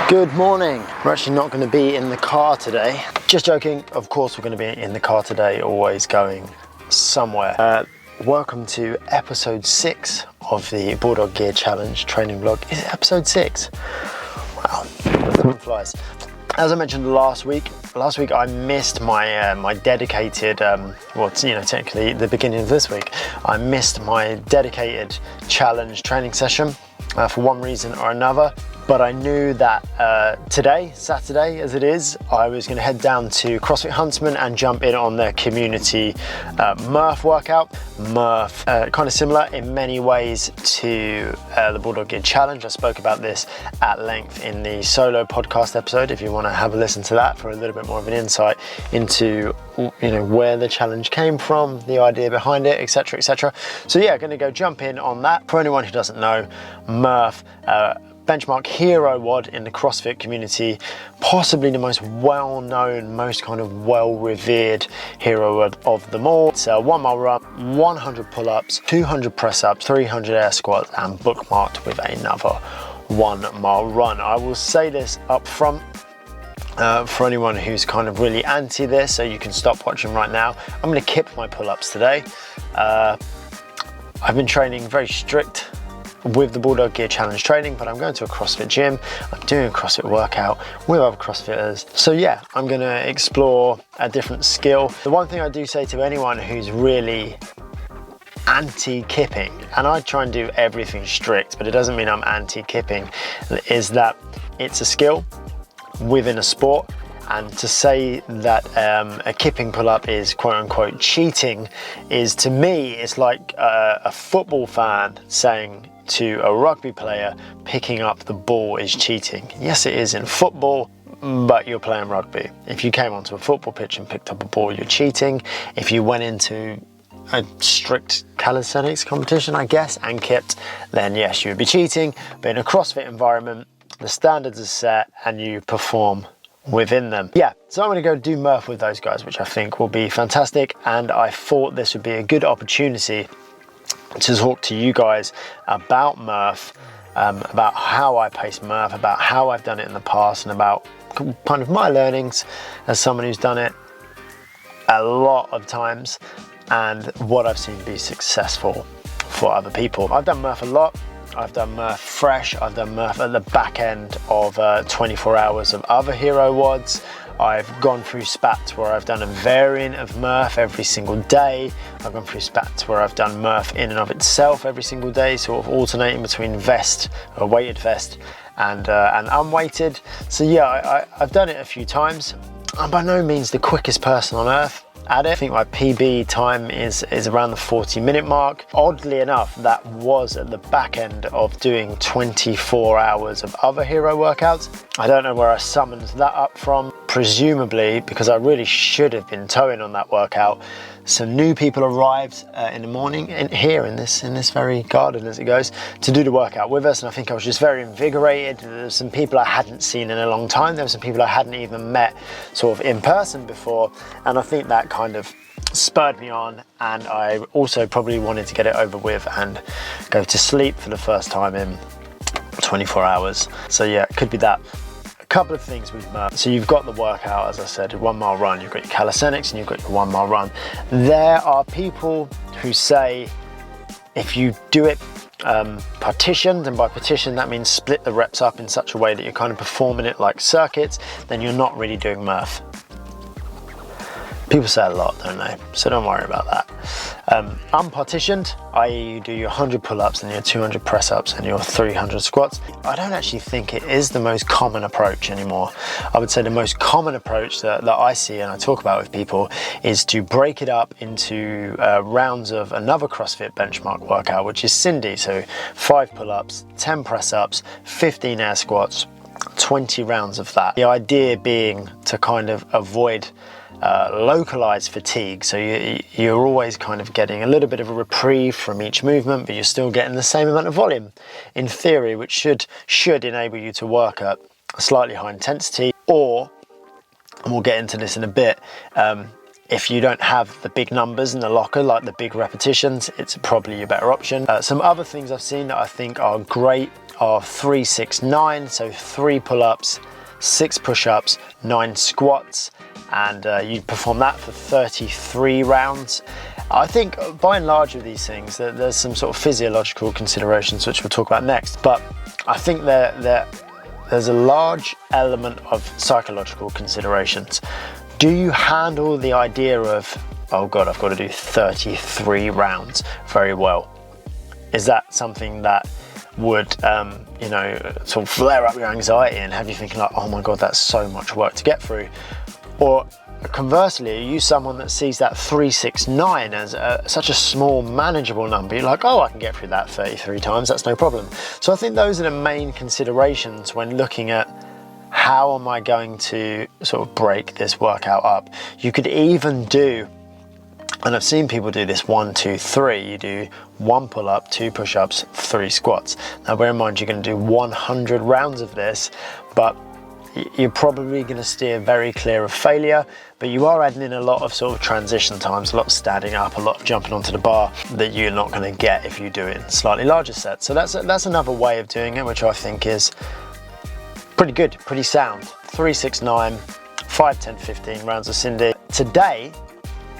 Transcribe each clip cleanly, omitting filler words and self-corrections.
Good morning. We're actually not going to be in the car today. Just joking, of course we're going to be in the car today, always going somewhere. Welcome to episode 6 of the Bulldog Gear Challenge training vlog. Is it episode 6? Wow, time flies. As I mentioned last week I missed my my dedicated, technically the beginning of this week, I missed my dedicated challenge training session for one reason or another. But I knew that today, Saturday as it is, I was going to head down to CrossFit Huntsman and jump in on their community Murph workout. Murph, kind of similar in many ways to the Bulldog Gear Challenge. I spoke about this at length in the solo podcast episode, if you want to have a listen to that for a little bit more of an insight into where the challenge came from, the idea behind it, etc, etc. So yeah, going to go jump in on that. For anyone who doesn't know, Murph, benchmark Hero WOD in the CrossFit community, possibly the most well-known, most kind of well-revered hero WOD of them all. It's a 1 mile run, 100 pull-ups, 200 press-ups, 300 air squats, and bookmarked with another 1 mile run. I will say this up front, for anyone who's kind of really anti this, so you can stop watching right now. I'm going to kip my pull-ups today. I've been training very strict with the Bulldog Gear Challenge training, but I'm going to a CrossFit gym. I'm doing a CrossFit workout with other CrossFitters. So yeah, I'm going to explore a different skill. The one thing I do say to anyone who's really anti-kipping, and I try and do everything strict, but it doesn't mean I'm anti-kipping, is that it's a skill within a sport. And to say that a kipping pull-up is quote-unquote cheating is, to me, it's like a football fan saying to a rugby player picking up the ball is cheating. Yes, it is in football, but you're playing rugby. If you came onto a football pitch and picked up a ball, you're cheating. If you went into a strict calisthenics competition, I guess, and kipped, then yes, you would be cheating. But in a CrossFit environment, the standards are set and you perform within them. Yeah, so I'm going to go do Murph with those guys, which I think will be fantastic, and I thought this would be a good opportunity to talk to you guys about Murph, about how I pace Murph, about how I've done it in the past, and about kind of my learnings as someone who's done it a lot of times and what I've seen be successful for other people. I've done Murph a lot. I've done Murph fresh, I've done Murph at the back end of 24 hours of other Hero WODs. I've gone through spats where I've done a variant of Murph every single day. I've gone through spats where I've done Murph in and of itself every single day, sort of alternating between vest, a weighted vest, and unweighted. So yeah, I've done it a few times. I'm by no means the quickest person on earth at it. I think my PB time is around the 40-minute mark. Oddly enough, that was at the back end of doing 24 hours of other hero workouts. I don't know where I summoned that up from, presumably because I really should have been towing on that workout. Some new people arrived in the morning here in this very garden, as it goes, to do the workout with us, and I think I was just very invigorated. There were some people I hadn't seen in a long time. There were some people I hadn't even met sort of in person before, and I think that kind of spurred me on, and I also probably wanted to get it over with and go to sleep for the first time in 24 hours. So yeah, it could be that. Couple of things with Murph. So you've got the workout, as I said, 1 mile run, you've got your calisthenics and you've got your 1 mile run. There are people who say if you do it partitioned, and by partition that means split the reps up in such a way that you're kind of performing it like circuits, then you're not really doing Murph. People say a lot, don't they? So don't worry about that. Unpartitioned, i.e. you do your 100 pull-ups and your 200 press-ups and your 300 squats. I don't actually think it is the most common approach anymore. I would say the most common approach that I see and I talk about with people is to break it up into rounds of another CrossFit benchmark workout, which is Cindy. So 5 pull-ups, 10 press-ups, 15 air squats, 20 rounds of that. The idea being to kind of avoid localized fatigue, so you're always kind of getting a little bit of a reprieve from each movement, but you're still getting the same amount of volume in theory, which should enable you to work at a slightly high intensity, or, and we'll get into this in a bit, If you don't have the big numbers in the locker, like the big repetitions, it's probably your better option. Some other things I've seen that I think are great are 3, 6, 9. So 3 pull-ups, 6 push-ups, 9 squats, and you perform that for 33 rounds. I think by and large of these things, there's some sort of physiological considerations, which we'll talk about next, but I think there's a large element of psychological considerations. Do you handle the idea of, oh God, I've got to do 33 rounds very well? Is that something that would, you know, sort of flare up your anxiety and have you thinking like, oh my God, that's so much work to get through? Or conversely, are you someone that sees that 3, 6, 9 as such a small, manageable number? You're like, oh, I can get through that 33 times, that's no problem. So I think those are the main considerations when looking at how am I going to sort of break this workout up. You could even do, and I've seen people do this 1, 2, 3. You do 1 pull-up, 2 push-ups, 3 squats. Now bear in mind, you're going to do 100 rounds of this, but you're probably going to steer very clear of failure, but you are adding in a lot of sort of transition times, a lot of standing up, a lot of jumping onto the bar that you're not going to get if you do it in slightly larger sets. So that's another way of doing it, which I think is pretty good, pretty sound. 3, 6, 9, 5, 10, 15 rounds of Cindy. Today,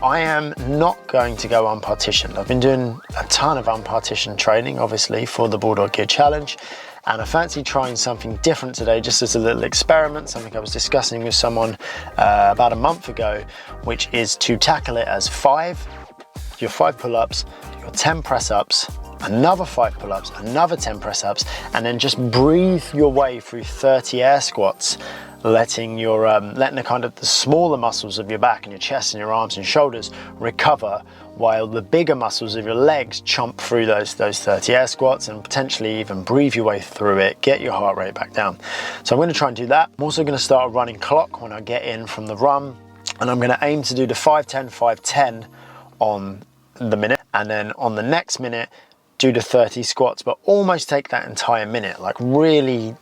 I am not going to go unpartitioned. I've been doing a ton of unpartitioned training, obviously, for the Bulldog Gear Challenge, and I fancy trying something different today, just as a little experiment, something I was discussing with someone about a month ago, which is to tackle it as 5, your 5 pull-ups, your 10 press-ups, another 5 pull-ups, another 10 press-ups, and then just breathe your way through 30 air squats, letting the kind of the smaller muscles of your back and your chest and your arms and shoulders recover, while the bigger muscles of your legs chomp through those 30 air squats and potentially even breathe your way through it, get your heart rate back down. So I'm going to try and do that. I'm also going to start a running clock when I get in from the run, and I'm going to aim to do the 5-10, 5-10 on the minute, and then on the next minute do the 30 squats, but almost take that entire minute, like really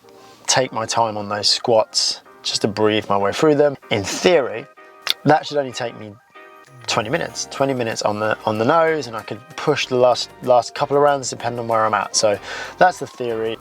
take my time on those squats just to breathe my way through them. In theory, that should only take me 20 minutes on the nose, and I could push the last couple of rounds depending on where I'm at. So that's the theory.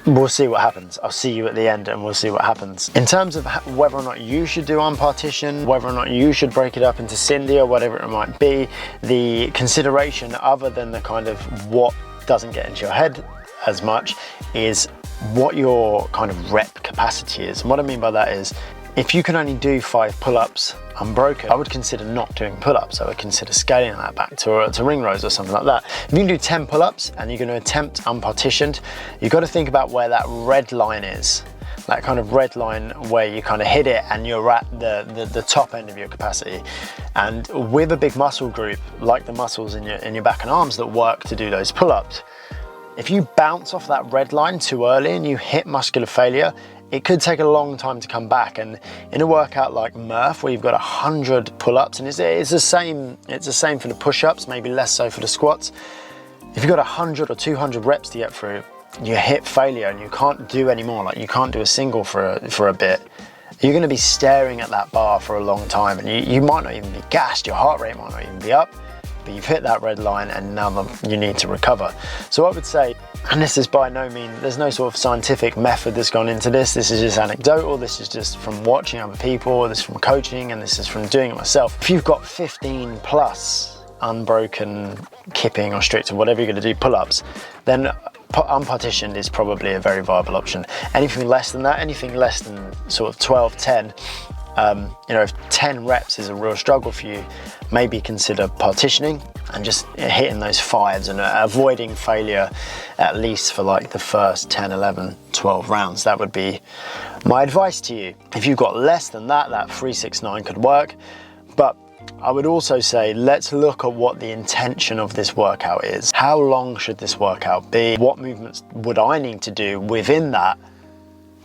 We'll see what happens. I'll see you at the end and we'll see what happens. In terms of whether or not you should do unpartition, whether or not you should break it up into Cindy or whatever it might be, the consideration other than the kind of what doesn't get into your head as much is what your kind of rep capacity is. And what I mean by that is, if you can only do 5 pull-ups unbroken, I would consider not doing pull-ups. I would consider scaling that back to ring rows or something like that. If you can do 10 pull-ups and you're going to attempt unpartitioned, you've got to think about where that red line is. That kind of red line where you kind of hit it and you're at the top end of your capacity. And with a big muscle group, like the muscles in your back and arms that work to do those pull-ups, if you bounce off that red line too early and you hit muscular failure, it could take a long time to come back. And in a workout like Murph, where you've got 100 pull-ups, and it's the same for the push-ups, maybe less so for the squats. If you've got 100 or 200 reps to get through, you hit failure and you can't do any more, like you can't do a single for a bit, you're going to be staring at that bar for a long time, and you might not even be gassed, your heart rate might not even be up, but you've hit that red line and now you need to recover. So I would say, and this is by no means, there's no sort of scientific method that's gone into this, this is just anecdotal, this is just from watching other people, this is from coaching, and this is from doing it myself. If you've got 15 plus unbroken kipping or strict or whatever you're going to do pull-ups, then unpartitioned is probably a very viable option. Anything less than that, anything less than sort of 12, 10, you know, if 10 reps is a real struggle for you, maybe consider partitioning and just hitting those 5s and avoiding failure at least for like the first 10, 11, 12 rounds. That would be my advice to you. If you've got less than that 3, 6, 9 could work. But I would also say, let's look at what the intention of this workout is. How long should this workout be? What movements would I need to do within that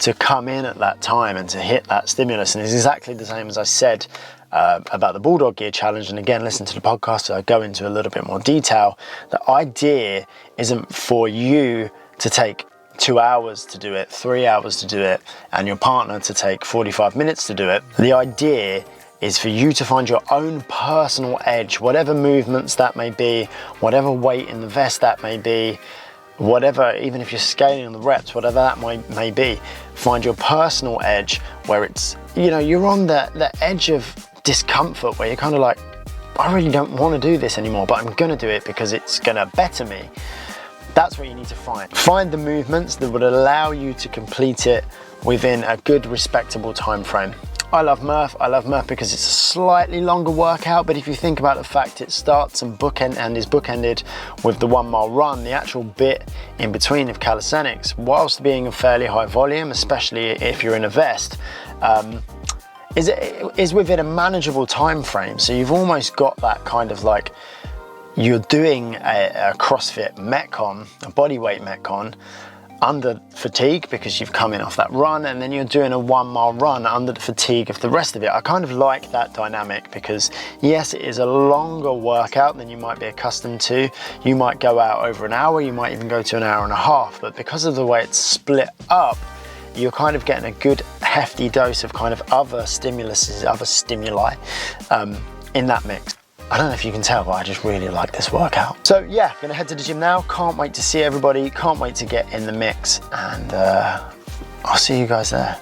to come in at that time and to hit that stimulus? And it's exactly the same as I said about the Bulldog Gear Challenge. And again, listen to the podcast so I go into a little bit more detail. The idea isn't for you to take 2 hours to do it, 3 hours to do it, and your partner to take 45 minutes to do it. The idea is for you to find your own personal edge, whatever movements that may be, whatever weight in the vest that may be, whatever, even if you're scaling on the reps, whatever that may be, find your personal edge where it's, you know, you're on the edge of discomfort where you're kind of like, I really don't want to do this anymore, but I'm going to do it because it's going to better me. That's what you need to find. Find the movements that would allow you to complete it within a good, respectable time frame. I love Murph. I love Murph because it's a slightly longer workout, but if you think about the fact it starts and is bookended with the 1 mile run, the actual bit in between of calisthenics, whilst being a fairly high volume, especially if you're in a vest, is within a manageable time frame. So you've almost got that kind of like, you're doing a CrossFit Metcon, a bodyweight Metcon, under fatigue because you've come in off that run, and then you're doing a 1 mile run under the fatigue of the rest of it. I kind of like that dynamic because yes, it is a longer workout than you might be accustomed to. You might go out over an hour, you might even go to an hour and a half, but because of the way it's split up, you're kind of getting a good hefty dose of kind of other stimuli in that mix. I don't know if you can tell, but I just really like this workout. So yeah, gonna head to the gym now. Can't wait to see everybody. Can't wait to get in the mix, and I'll see you guys there.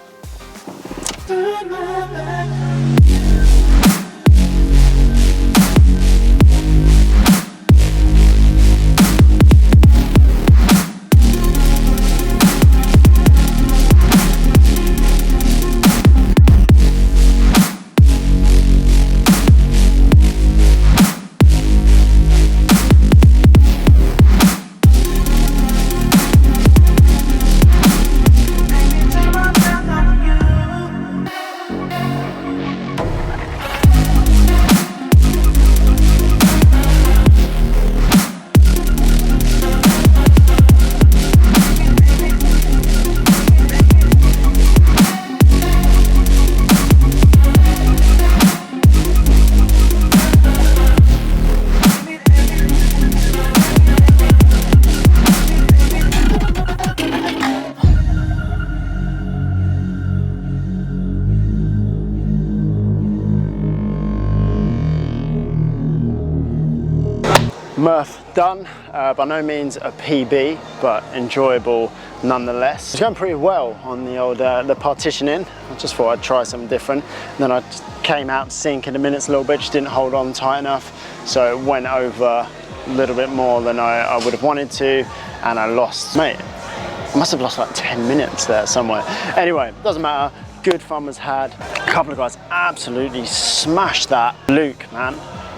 Murph done, by no means a PB, but enjoyable nonetheless. It's going pretty well on the old the partitioning. I just thought I'd try something different. And then I just came out sink in the minutes a little bit, just didn't hold on tight enough, so it went over a little bit more than I would have wanted to, and I lost, mate, I must have lost like 10 minutes there somewhere. Anyway, doesn't matter, good fun was had. A couple of guys absolutely smashed that. Luke, man,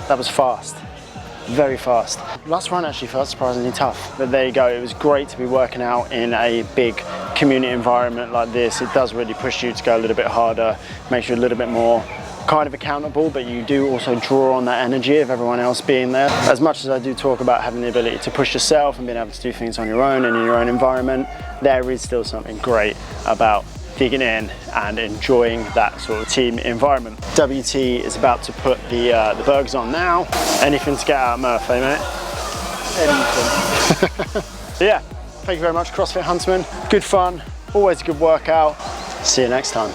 that was fast. Very fast. Last run actually felt surprisingly tough, but there you go. It was great to be working out in a big community environment like this. It does really push you to go a little bit harder, makes you a little bit more kind of accountable, but you do also draw on that energy of everyone else being there. As much as I do talk about having the ability to push yourself and being able to do things on your own and in your own environment, there is still something great about digging in and enjoying that sort of team environment. WT is about to put the burgers on now. Anything to get out of Murph, eh, mate? Anything. Yeah, thank you very much, CrossFit Huntsman. Good fun, always a good workout. See you next time.